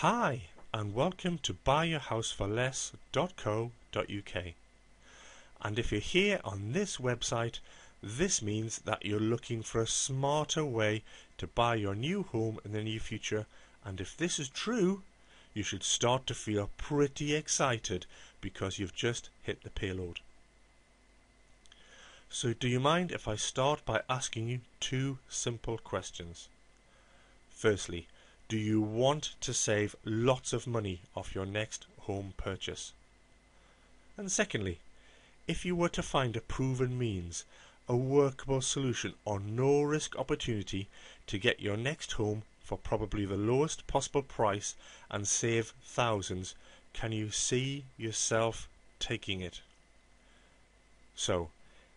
Hi, and welcome to buyyourhouseforless.co.uk. And if you're here on this website, this means that you're looking for a smarter way to buy your new home in the near future. And if this is true, you should start to feel pretty excited because you've just hit the payload. So do you mind if I start by asking you two simple questions? Firstly, do you want to save lots of money off your next home purchase? And secondly, if you were to find a proven means, a workable solution or no risk opportunity to get your next home for probably the lowest possible price and save thousands, can you see yourself taking it? So,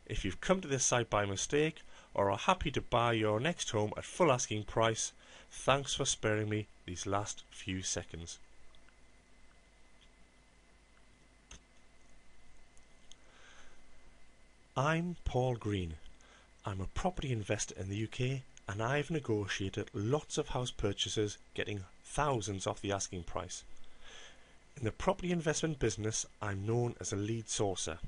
if you've come to this site by mistake or are happy to buy your next home at full asking price, thanks for sparing me these last few seconds. I'm Paul Green. I'm a property investor in the UK and I've negotiated lots of house purchases, getting thousands off the asking price. In the property investment business, I'm known as a lead sourcer.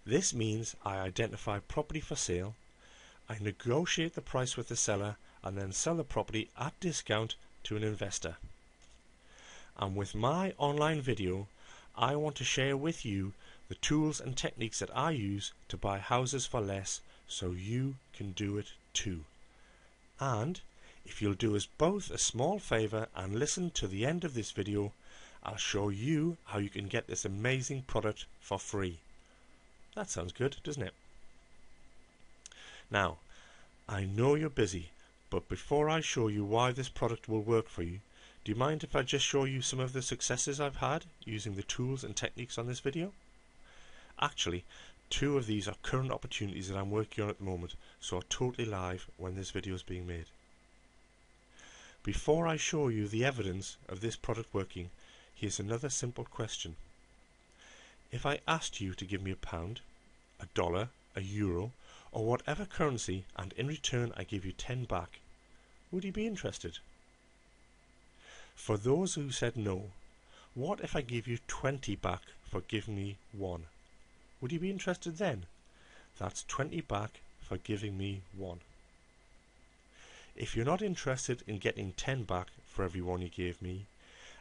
This means I identify property for sale, I negotiate the price with the seller and then sell the property at discount to an investor. And with my online video, I want to share with you the tools and techniques that I use to buy houses for less so you can do it too. And if you'll do us both a small favour and listen to the end of this video, I'll show you how you can get this amazing product for free. That sounds good, doesn't it? Now, I know you're busy, but before I show you why this product will work for you, do you mind if I just show you some of the successes I've had using the tools and techniques on this video? Actually, two of these are current opportunities that I'm working on at the moment, so are totally live when this video is being made. Before I show you the evidence of this product working, here's another simple question. If I asked you to give me £1, $1, €1, or whatever currency, and in return I give you 10 back, would you be interested? For those who said no, what if I give you 20 back for giving me 1? Would you be interested then? That's 20 back for giving me 1. If you're not interested in getting 10 back for every 1 you gave me,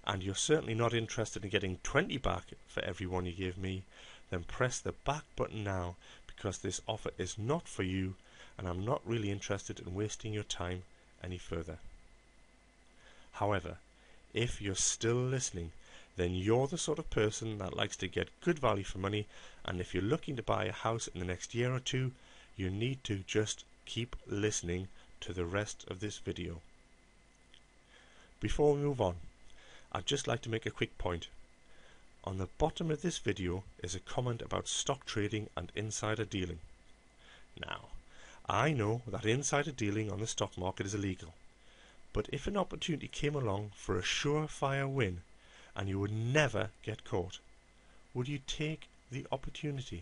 and you're certainly not interested in getting 20 back for every 1 you gave me, then press the back button now, because this offer is not for you and I'm not really interested in wasting your time any further. However, if you're still listening, then you're the sort of person that likes to get good value for money, and if you're looking to buy a house in the next year or two, you need to just keep listening to the rest of this video. Before we move on, I'd just like to make a quick point. On the bottom of this video is a comment about stock trading and insider dealing. Now, I know that insider dealing on the stock market is illegal, but if an opportunity came along for a surefire win and you would never get caught, would you take the opportunity?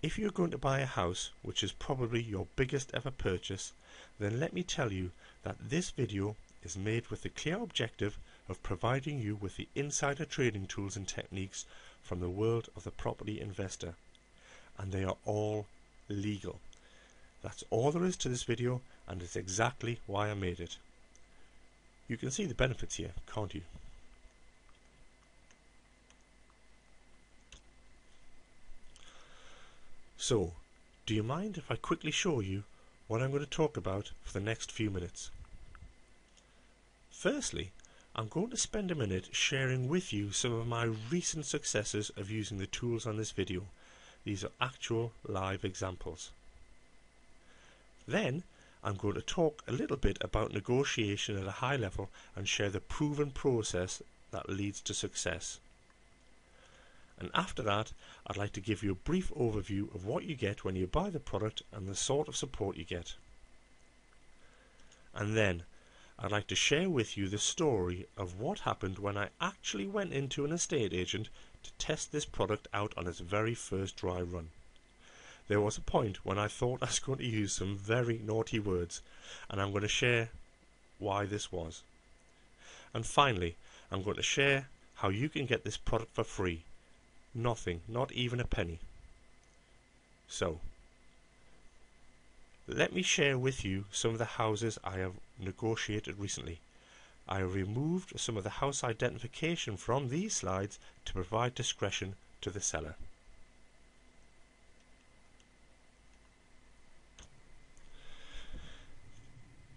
If you're going to buy a house, which is probably your biggest ever purchase, then let me tell you that this video is made with the clear objective of providing you with the insider trading tools and techniques from the world of the property investor, and they are all legal. That's all there is to this video, and it's exactly why I made it. You can see the benefits here, can't you? So, do you mind if I quickly show you what I'm going to talk about for the next few minutes? Firstly, I'm going to spend a minute sharing with you some of my recent successes of using the tools on this video. These are actual live examples. Then, I'm going to talk a little bit about negotiation at a high level and share the proven process that leads to success. And after that, I'd like to give you a brief overview of what you get when you buy the product and the sort of support you get. And then, I'd like to share with you the story of what happened when I actually went into an estate agent to test this product out on its very first dry run. There was a point when I thought I was going to use some very naughty words, and I'm going to share why this was. And finally, I'm going to share how you can get this product for free. Nothing, not even a penny. So, let me share with you some of the houses I have negotiated recently. I have removed some of the house identification from these slides to provide discretion to the seller.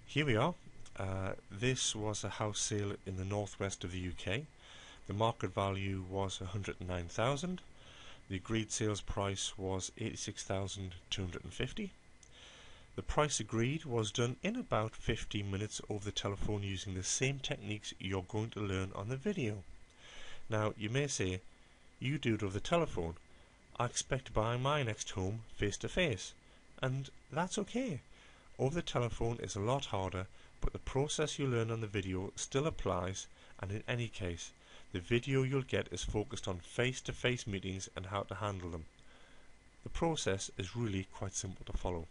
Here we are. This was a house sale in the northwest of the UK. The market value was 109,000. The agreed sales price was 86,250. The price agreed was done in about 15 minutes over the telephone using the same techniques you're going to learn on the video. Now, you may say, you do it over the telephone. I expect to buy my next home face to face. And that's okay. Over the telephone is a lot harder, but the process you learn on the video still applies, and in any case, the video you'll get is focused on face-to-face meetings and how to handle them. The process is really quite simple to follow.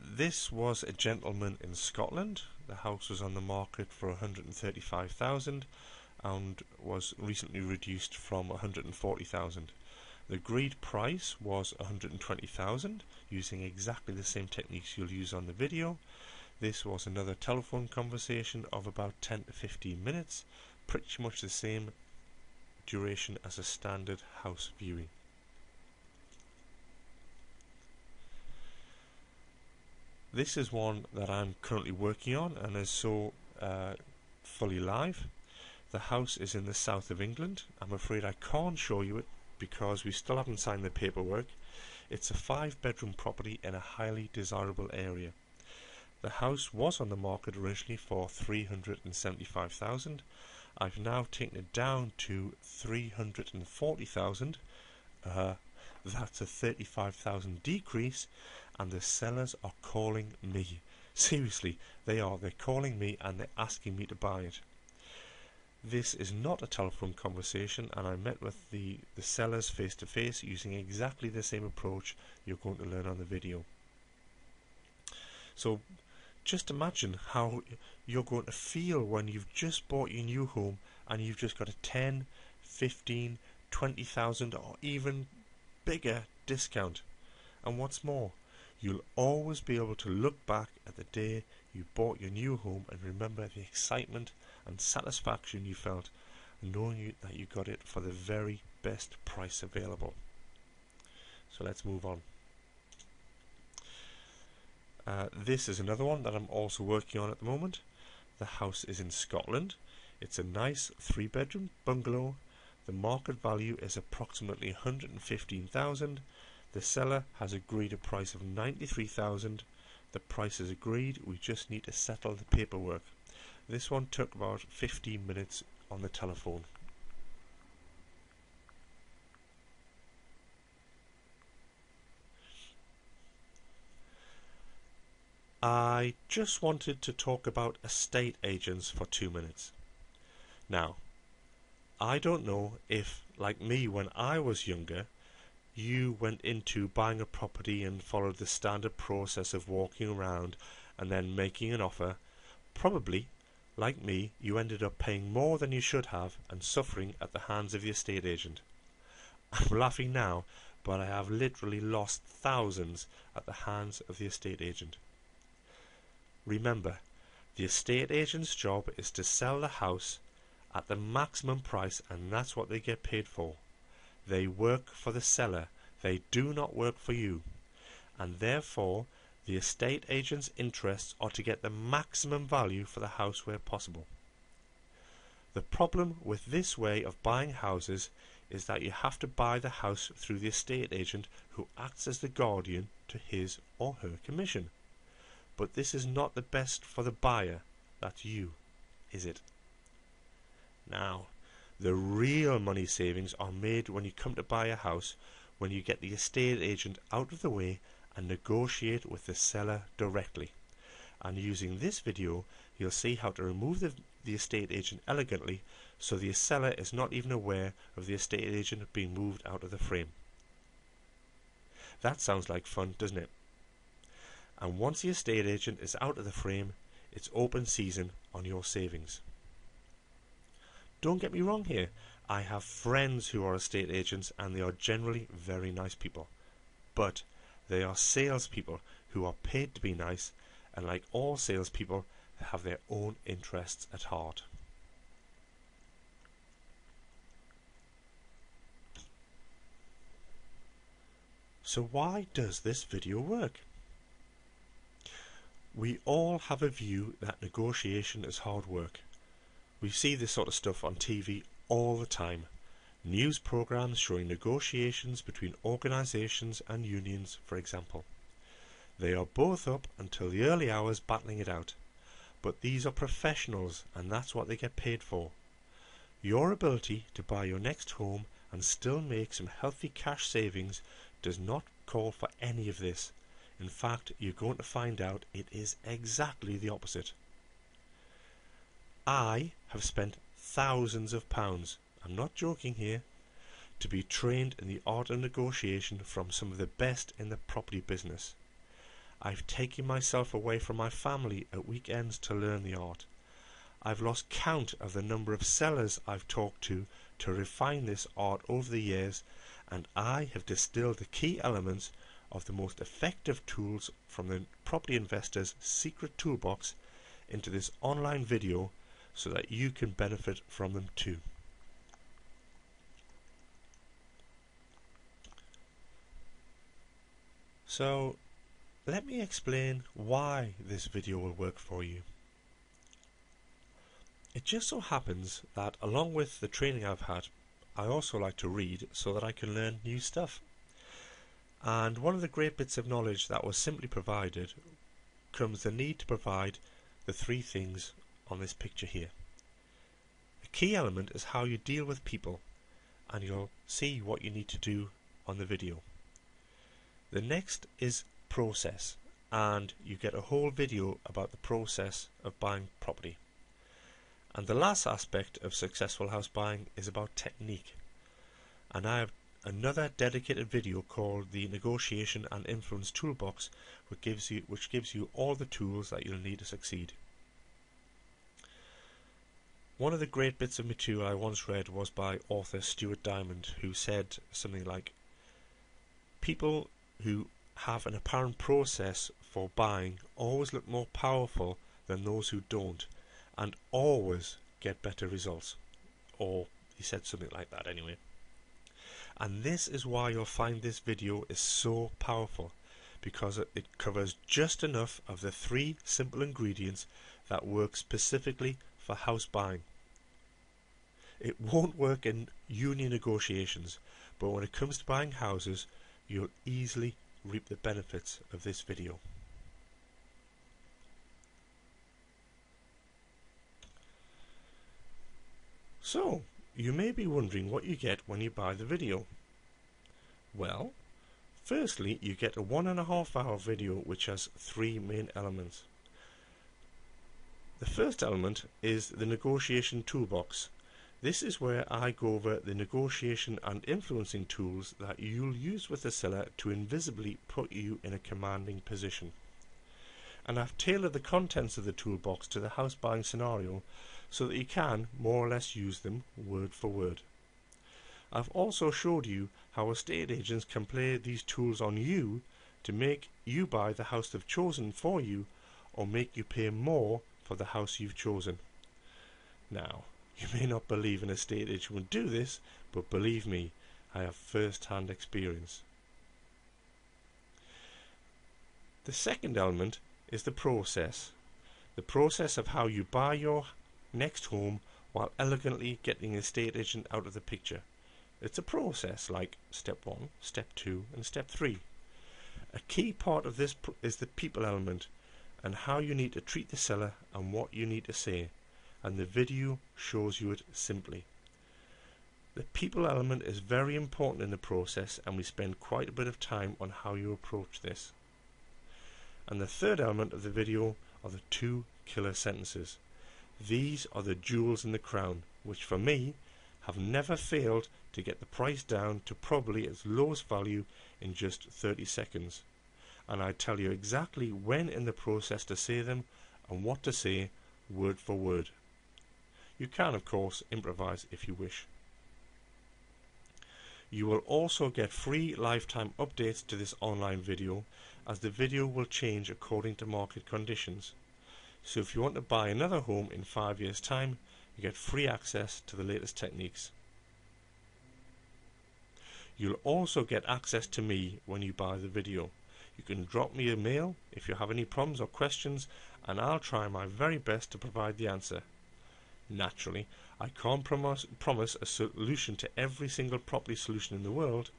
This was a gentleman in Scotland. The house was on the market for 135,000 and was recently reduced from 140,000. The agreed price was 120,000 using exactly the same techniques you'll use on the video. This was another telephone conversation of about 10 to 15 minutes, pretty much the same duration as a standard house viewing. This is one that I'm currently working on and is so fully live. The house is in the south of England. I'm afraid I can't show you it because we still haven't signed the paperwork. It's a 5-bedroom property in a highly desirable area. The house was on the market originally for 375,000. I've now taken it down to 340,000. That's a 35,000 decrease, and the sellers are calling me. Seriously, they are. They're calling me and they're asking me to buy it. This is not a telephone conversation, and I met with the sellers face to face using exactly the same approach you're going to learn on the video. So just imagine how you're going to feel when you've just bought your new home and you've just got a 10, 15, 20,000 or even bigger discount. And what's more, you'll always be able to look back at the day you bought your new home and remember the excitement and satisfaction you felt knowing that you got it for the very best price available. So let's move on. This is another one that I'm also working on at the moment. The house is in Scotland. It's a nice 3-bedroom bungalow. The market value is approximately 115,000. The seller has agreed a price of 93,000. The price is agreed, we just need to settle the paperwork. This one took about 15 minutes on the telephone. I just wanted to talk about estate agents for 2 minutes. Now, I don't know if, like me when I was younger, you went into buying a property and followed the standard process of walking around and then making an offer. Probably, like me, you ended up paying more than you should have and suffering at the hands of the estate agent. I'm laughing now, but I have literally lost thousands at the hands of the estate agent. Remember, the estate agent's job is to sell the house at the maximum price, and that's what they get paid for. They work for the seller, they do not work for you, and therefore the estate agent's interests are to get the maximum value for the house where possible. The problem with this way of buying houses is that you have to buy the house through the estate agent who acts as the guardian to his or her commission. But this is not the best for the buyer, that's you, is it? Now, the real money savings are made when you come to buy a house, when you get the estate agent out of the way and negotiate with the seller directly. And using this video, you'll see how to remove the estate agent elegantly so the seller is not even aware of the estate agent being moved out of the frame. That sounds like fun, doesn't it? and once the estate agent is out of the frame, it's open season on your savings. Don't get me wrong here, I have friends who are estate agents and they are generally very nice people, but they are salespeople who are paid to be nice, and like all salespeople, have their own interests at heart. So why does this video work? We all have a view that negotiation is hard work. We see this sort of stuff on TV all the time. News programs showing negotiations between organisations and unions, for example. They are both up until the early hours battling it out. But these are professionals, and that's what they get paid for. Your ability to buy your next home and still make some healthy cash savings does not call for any of this. In fact, you're going to find out it is exactly the opposite. I have spent thousands of pounds, I'm not joking here, to be trained in the art of negotiation from some of the best in the property business. I've taken myself away from my family at weekends to learn the art. I've lost count of the number of sellers I've talked to refine this art over the years, and I have distilled the key elements of the most effective tools from the property investor's secret toolbox into this online video so that you can benefit from them too. So let me explain why this video will work for you. It just so happens that along with the training I've had, I also like to read so that I can learn new stuff. And one of the great bits of knowledge that was simply provided comes the need to provide the three things on this picture here. The key element is how you deal with people, and you'll see what you need to do on the video. The next is process, and you get a whole video about the process of buying property. And the last aspect of successful house buying is about technique, and I have another dedicated video called the Negotiation and Influence Toolbox, which gives you all the tools that you'll need to succeed. One of the great bits of material I once read was by author Stuart Diamond, who said something like, people who have an apparent process for buying always look more powerful than those who don't, and always get better results. Or he said something like that anyway. And this is why you'll find this video is so powerful, because it covers just enough of the three simple ingredients that work specifically for house buying. It won't work in union negotiations, but when it comes to buying houses, you'll easily reap the benefits of this video. So, you may be wondering what you get when you buy the video. Well, firstly, you get a 1.5 hour video which has three main elements. The first element is the negotiation toolbox. This is where I go over the negotiation and influencing tools that you'll use with the seller to invisibly put you in a commanding position. And I've tailored the contents of the toolbox to the house buying scenario so that you can more or less use them word for word. I've also showed you how estate agents can play these tools on you to make you buy the house they've chosen for you, or make you pay more for the house you've chosen. Now, you may not believe an estate agent would do this, but believe me, I have first-hand experience. The second element is the process. The process of how you buy your next home while elegantly getting the estate agent out of the picture. It's a process like step 1, step 2 and step 3. A key part of this is the people element, and how you need to treat the seller and what you need to say, and the video shows you it simply. The people element is very important in the process, and we spend quite a bit of time on how you approach this. And the third element of the video are the 2 killer sentences. These are the jewels in the crown, which for me have never failed to get the price down to probably its lowest value in just 30 seconds. and I tell you exactly when in the process to say them and what to say word for word. You can, of course, improvise if you wish. You will also get free lifetime updates to this online video, as the video will change according to market conditions. So if you want to buy another home in 5 years' time, you get free access to the latest techniques. You'll also get access to me when you buy the video. You can drop me a mail if you have any problems or questions, and I'll try my very best to provide the answer. Naturally, I can't promise a solution to every single property solution in the world,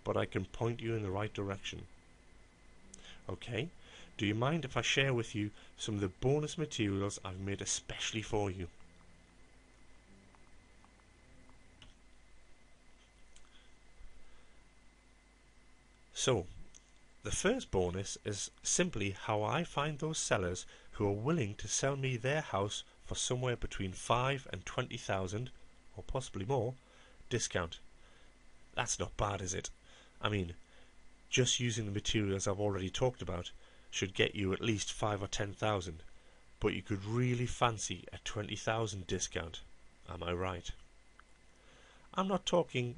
but I can point you in the right direction. Okay, do you mind if I share with you some of the bonus materials I've made especially for you? So, the first bonus is simply how I find those sellers who are willing to sell me their house for somewhere between 5 and 20,000, or possibly more, discount. That's not bad, is it? I mean, just using the materials I've already talked about should get you at least 5 or 10,000, but you could really fancy a 20,000 discount. Am I right? I'm not talking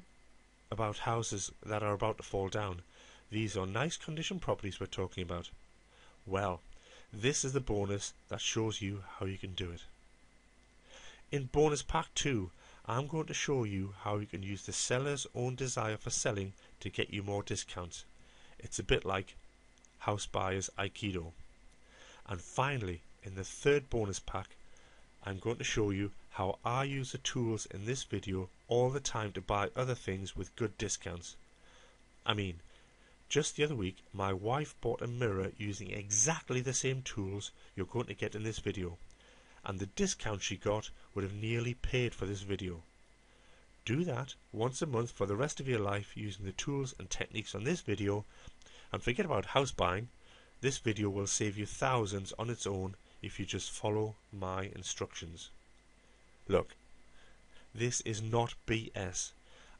about houses that are about to fall down. These are nice condition properties we're talking about. Well, this is the bonus that shows you how you can do it. In bonus pack 2, I'm going to show you how you can use the seller's own desire for selling to get you more discounts. It's a bit like house buyers Aikido. And finally, in the third bonus pack, I'm going to show you how I use the tools in this video all the time to buy other things with good discounts. I mean, just the other week, my wife bought a mirror using exactly the same tools you're going to get in this video, and the discount she got would have nearly paid for this video. Do that once a month for the rest of your life using the tools and techniques on this video, and forget about house buying. This video will save you thousands on its own if you just follow my instructions. Look, this is not BS.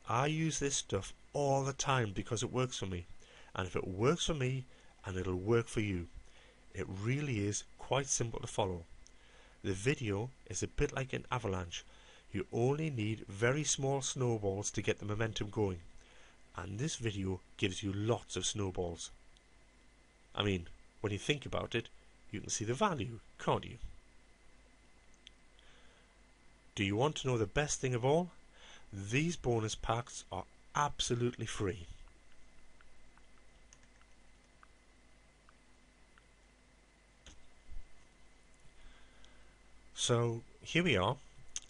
I use this stuff all the time because it works for me. And if it works for me, and it'll work for you. It really is quite simple to follow. The video is a bit like an avalanche. You only need very small snowballs to get the momentum going. And this video gives you lots of snowballs. I mean, when you think about it, you can see the value, can't you? Do you want to know the best thing of all? These bonus packs are absolutely free. So here we are,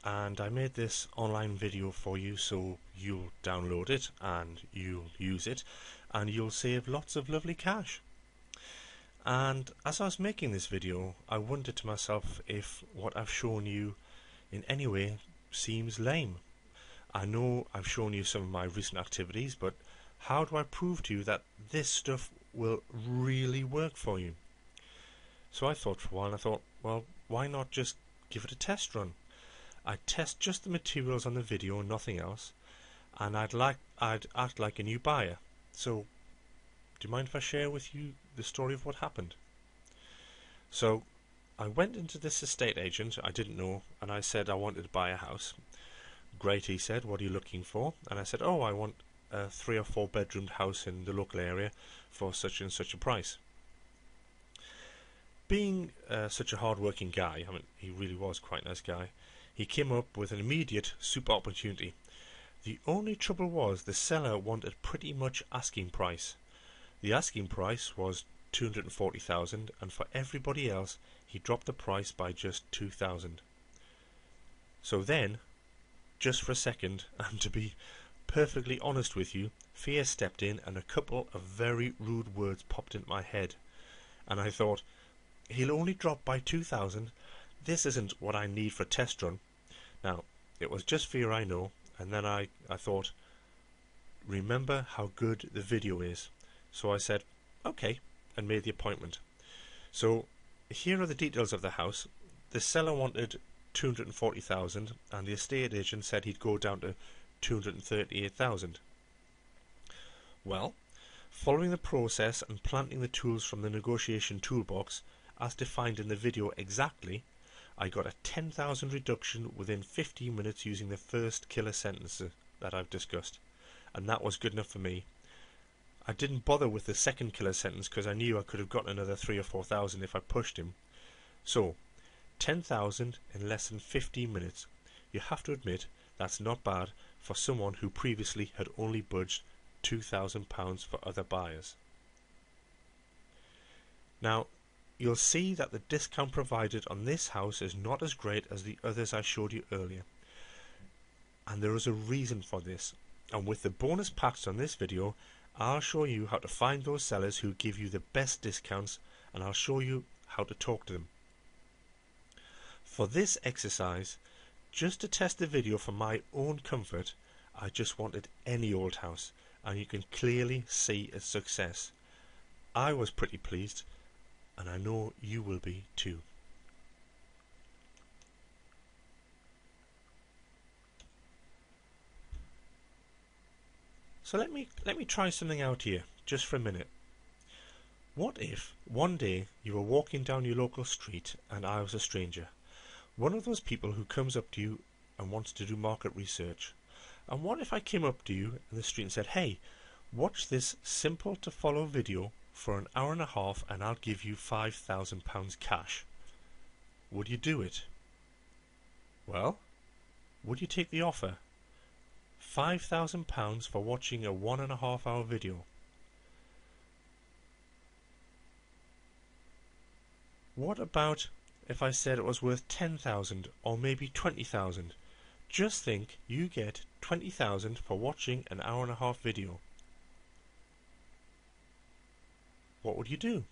and I made this online video for you, so you'll download it and you'll use it and you'll save lots of lovely cash. And as I was making this video, I wondered to myself if what I've shown you in any way seems lame. I know I've shown you some of my recent activities, but how do I prove to you that this stuff will really work for you? So I thought for a while, and I thought, well, why not just give it a test run? I'd test just the materials on the video and nothing else, and I'd act like a new buyer. So, do you mind if I share with you the story of what happened? So, I went into this estate agent I didn't know, and I said I wanted to buy a house. Great, he said, what are you looking for? And I said, oh, I want a 3 or 4 bedroomed house in the local area for such and such a price. Being such a hard-working guy, I mean, he really was quite a nice guy, he came up with an immediate super opportunity. The only trouble was the seller wanted pretty much asking price. The asking price was 240,000, and for everybody else he dropped the price by just 2,000. So then, just for a second, and to be perfectly honest with you, fear stepped in and a couple of very rude words popped into my head, and I thought, he'll only drop by 2,000. This isn't what I need for a test run. Now, it was just fear, I know, and then I thought, remember how good the video is. So I said, okay, and made the appointment. So, here are the details of the house. The seller wanted 240,000, and the estate agent said he'd go down to 238,000. Well, Following the process and planting the tools from the negotiation toolbox, as defined in the video exactly, I got a 10,000 reduction within 15 minutes using the first killer sentence that I've discussed, and that was good enough for me. I didn't bother with the second killer sentence because I knew I could have gotten another 3,000 or 4,000 if I pushed him. So, 10,000 in less than 15 minutes. You have to admit that's not bad for someone who previously had only budged £2,000 for other buyers. Now, you'll see that the discount provided on this house is not as great as the others I showed you earlier. And there is a reason for this. And with the bonus packs on this video, I'll show you how to find those sellers who give you the best discounts, and I'll show you how to talk to them. For this exercise, just to test the video for my own comfort, I just wanted any old house, and you can clearly see its success. I was pretty pleased, and I know you will be too. So let me try something out here, just for a minute. What if one day you were walking down your local street and I was a stranger? One of those people who comes up to you and wants to do market research. And what if I came up to you in the street and said, hey, watch this simple to follow video for an hour and a half and I'll give you £5,000 cash. Would you do it? Well, would you take the offer? £5,000 for watching a 1.5 hour video. What about if I said it was worth 10,000 or maybe 20,000? Just think, you get 20,000 for watching an hour and a half video. What would you do?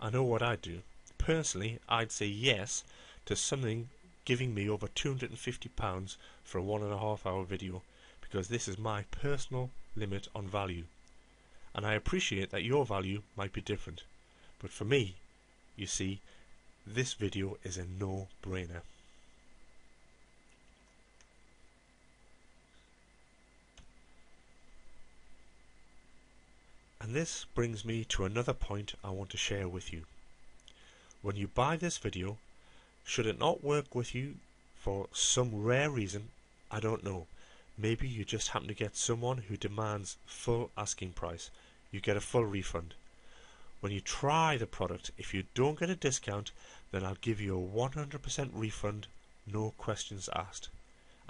I know what I'd do. Personally, I'd say yes to something giving me over £250 for a 1.5 hour video, because this is my personal limit on value. And I appreciate that your value might be different. But for me, you see, this video is a no-brainer. And this brings me to another point I want to share with you. When you buy this video, should it not work with you for some rare reason, I don't know. Maybe you just happen to get someone who demands full asking price. You get a full refund. When you try the product, if you don't get a discount, then I'll give you a 100% refund, no questions asked.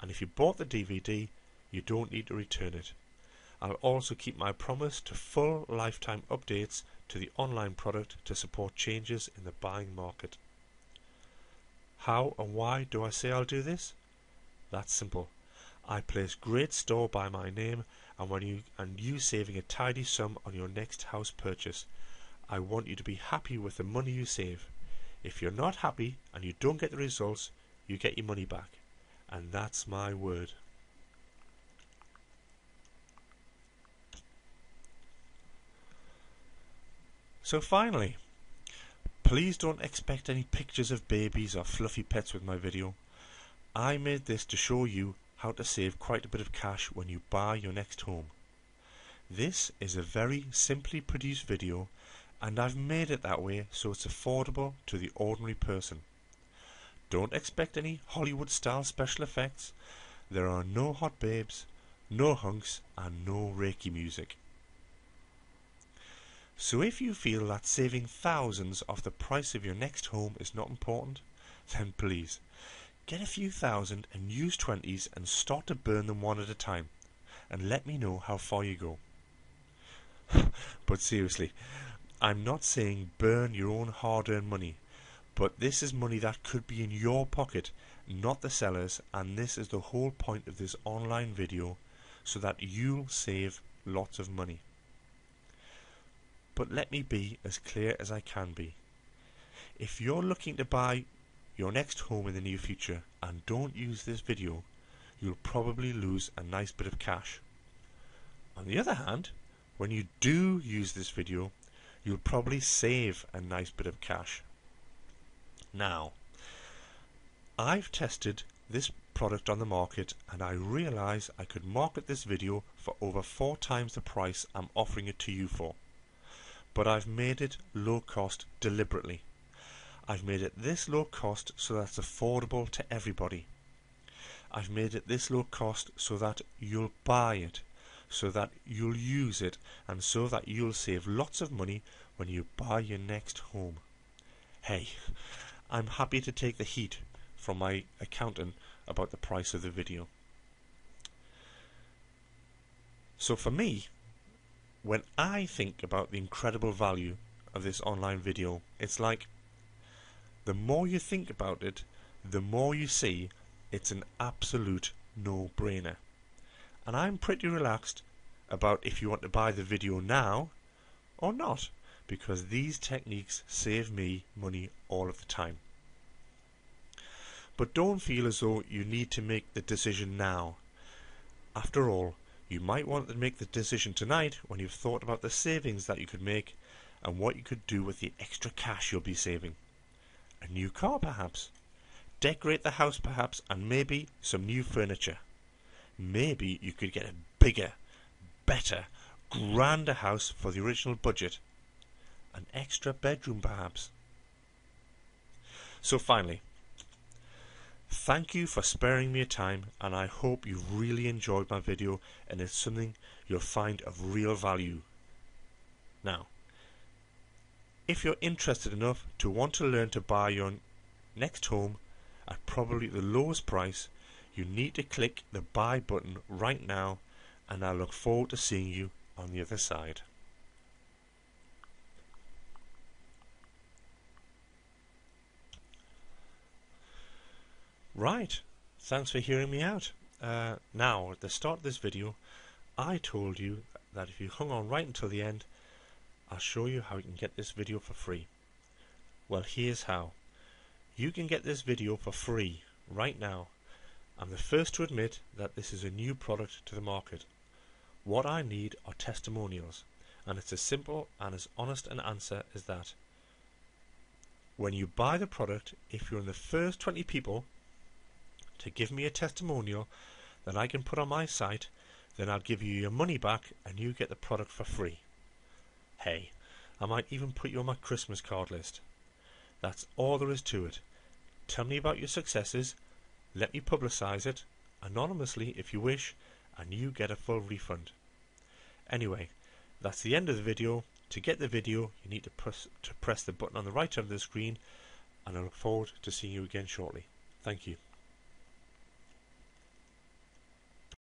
And if you bought the DVD, you don't need to return it. I'll also keep my promise to full lifetime updates to the online product to support changes in the buying market. How and why do I say I'll do this? That's simple. I place great store by my name, and you saving a tidy sum on your next house purchase. I want you to be happy with the money you save. If you're not happy and you don't get the results, you get your money back. And that's my word. So finally, please don't expect any pictures of babies or fluffy pets with my video. I made this to show you how to save quite a bit of cash when you buy your next home. This is a very simply produced video, and I've made it that way so it's affordable to the ordinary person. Don't expect any Hollywood style special effects. There are no hot babes, no hunks, and no Reiki music. So if you feel that saving thousands off the price of your next home is not important, then please, get a few thousand and use 20s and start to burn them one at a time, and let me know how far you go. But seriously, I'm not saying burn your own hard-earned money, but this is money that could be in your pocket, not the seller's, and this is the whole point of this online video, so that you'll save lots of money. But let me be as clear as I can be. If you're looking to buy your next home in the near future and don't use this video, you'll probably lose a nice bit of cash. On the other hand, when you do use this video, you'll probably save a nice bit of cash. Now, I've tested this product on the market, and I realised I could market this video for over 4 times the price I'm offering it to you for. But I've made it low cost deliberately. I've made it this low cost so that it's affordable to everybody. I've made it this low cost so that you'll buy it, so that you'll use it, and so that you'll save lots of money when you buy your next home. Hey, I'm happy to take the heat from my accountant about the price of the video. So for me, when I think about the incredible value of this online video, it's like the more you think about it, the more you see it's an absolute no-brainer. And I'm pretty relaxed about if you want to buy the video now or not, because these techniques save me money all of the time. But don't feel as though you need to make the decision now. After all, you might want to make the decision tonight when you've thought about the savings that you could make and what you could do with the extra cash you'll be saving. A new car perhaps. Decorate the house perhaps, and maybe some new furniture. Maybe you could get a bigger, better, grander house for the original budget. An extra bedroom perhaps. So finally, thank you for sparing me your time, and I hope you really enjoyed my video and it's something you'll find of real value. Now, if you're interested enough to want to learn to buy your next home at probably the lowest price, you need to click the buy button right now, and I look forward to seeing you on the other side. Right, thanks for hearing me out. Now, at the start of this video, I told you that if you hung on right until the end, I'll show you how you can get this video for free. Well, here's how. You can get this video for free right now. I'm the first to admit that this is a new product to the market. What I need are testimonials, and it's as simple and as honest an answer as that. When you buy the product, if you're in the first 20 people to give me a testimonial that I can put on my site, then I'll give you your money back and you get the product for free. Hey, I might even put you on my Christmas card list. That's all there is to it. Tell me about your successes, let me publicise it, anonymously if you wish, and you get a full refund. Anyway, that's the end of the video. To get the video, you need to press the button on the right of the screen, and I look forward to seeing you again shortly. Thank you.